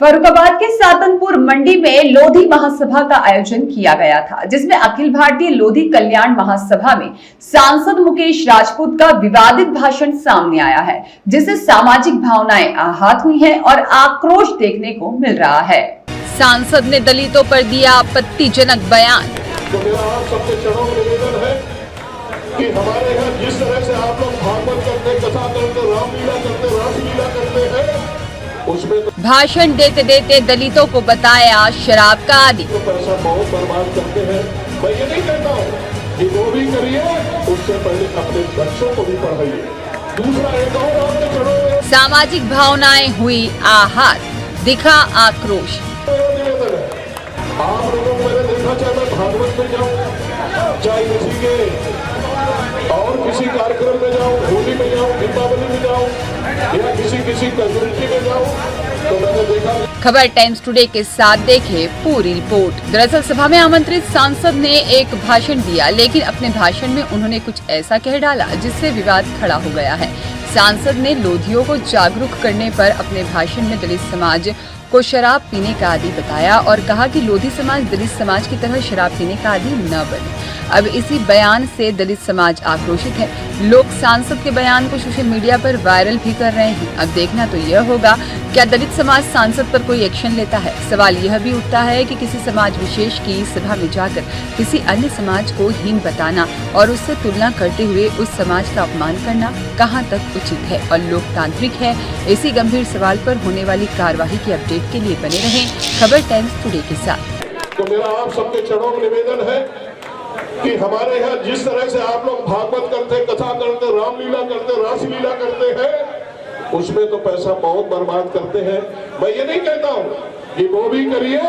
फर्रुखाबाद के सातनपुर मंडी में लोधी महासभा का आयोजन किया गया था, जिसमें अखिल भारतीय लोधी कल्याण महासभा में सांसद मुकेश राजपूत का विवादित भाषण सामने आया है, जिससे सामाजिक भावनाएं आहत हुई हैं और आक्रोश देखने को मिल रहा है। सांसद ने दलितों पर दिया आपत्तिजनक बयान। तो मेरा आप सबसे चरणों में निवेदन है कि हमारे यहाँ जिस तरह से आप लोग भागवत करते, कथा करते, रामलीला करते, रासलीला करते हैं, उसमें तो भाषण देते देते दलितों को बताया शराब का आदि। तो पैसा बहुत बर्बाद करते हैं। मैं ये नहीं कहता हूँ कि वो भी करिए, उससे पहले अपने बच्चों को भी पढ़ाइए। दूसरा एक और आपके चरणों में सामाजिक भावनाएं हुई आहत, दिखा आक्रोश। निवेदन है, आप लोगों को मैंने देखा, चाहे मैं भागवत में जाऊँ, चाहे किसी के और किसी कार्यक्रम में जाऊँ, होली में जाऊँ, दीपावली में जाऊँ, या किसी कम्युनिटी में जाऊँ, तो मैंने देखा। खबर टाइम्स टुडे के साथ देखे पूरी रिपोर्ट। दरअसल सभा में आमंत्रित सांसद ने एक भाषण दिया, लेकिन अपने भाषण में उन्होंने कुछ ऐसा कह डाला जिससे विवाद खड़ा हो गया है। सांसद ने लोधियों को जागरूक करने पर अपने भाषण में दलित समाज को शराब पीने का आदी बताया और कहा कि लोधी समाज दलित समाज की तरह शराब पीने का आदी न बने। अब इसी बयान से दलित समाज आक्रोशित है। लोग सांसद के बयान को सोशल मीडिया पर वायरल भी कर रहे हैं। अब देखना तो यह होगा क्या दलित समाज सांसद पर कोई एक्शन लेता है। सवाल यह भी उठता है कि किसी समाज विशेष की सभा में जाकर किसी अन्य समाज को हीन बताना और उससे तुलना करते हुए उस समाज का अपमान करना कहां तक उचित है और लोकतांत्रिक है। इसी गंभीर सवाल पर होने वाली कार्यवाही की अपडेट के लिए बने रहें खबर टाइम्स टुडे के साथ। तो मेरा आप सबके चरणों में निवेदन है कि हमारे यहाँ जिस तरह से आप लोग भागवत करते, कथा करते, रामलीला करते, रासलीला करते हैं, उसमें तो पैसा बहुत बर्बाद करते हैं। मैं ये नहीं कहता हूँ कि वो भी करिए,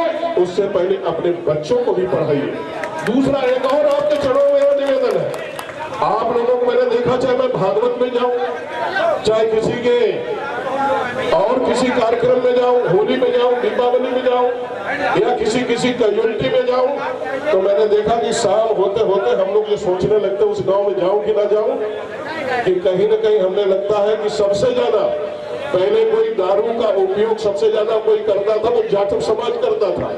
उससे पहले अपने बच्चों को भी पढ़ाइए। दूसरा एक और आपके चरणों में निवेदन है, आप लोगों को मैंने देखा, चाहे मैं भागवत में जाऊँ, चाहे किसी के और किसी कार्यक्रम में जाऊं, होली में जाऊं, दीपावली में जाऊं, या किसी कम्युनिटी में जाऊं, तो मैंने देखा कि शाम होते होते हम लोग ये सोचने लगते उस गांव में जाऊं कि ना जाऊं, कि कहीं न कहीं हमें लगता है कि सबसे ज्यादा पहले कोई दारू का उपयोग सबसे ज्यादा कोई करता था, वो जाटव समाज करता था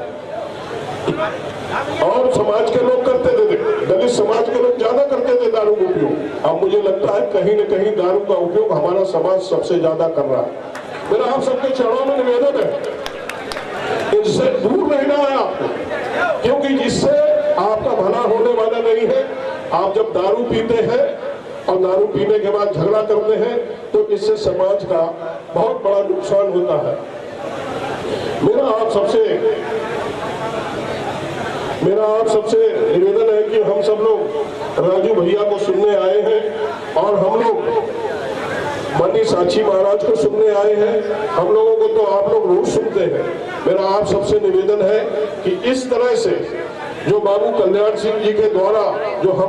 और समाज के लोग करते थे, दलित समाज के लोग ज्यादा करते थे दारू का उपयोग। अब मुझे लगता है कहीं न कहीं दारू का उपयोग हमारा समाज सबसे ज्यादा कर रहा है। मेरा आप सबके चरणों में निवेदन है, इससे दूर रहना है आपको, क्योंकि जिससे आपका भला होने वाला नहीं है। आप जब दारू पीते हैं और दारू पीने के बाद झगड़ा करते हैं, तो इससे समाज का बहुत बड़ा नुकसान होता है। मेरा आप सबसे निवेदन है कि हम सब लोग राजू भैया को सुनने आए हैं और हम लोग मनी साक्षी महाराज को सुनने आए हैं। हम लोगों को तो आप लोग रोज सुनते हैं। मेरा आप सबसे निवेदन है कि इस तरह से जो बाबू कल्याण सिंह जी के द्वारा जो हम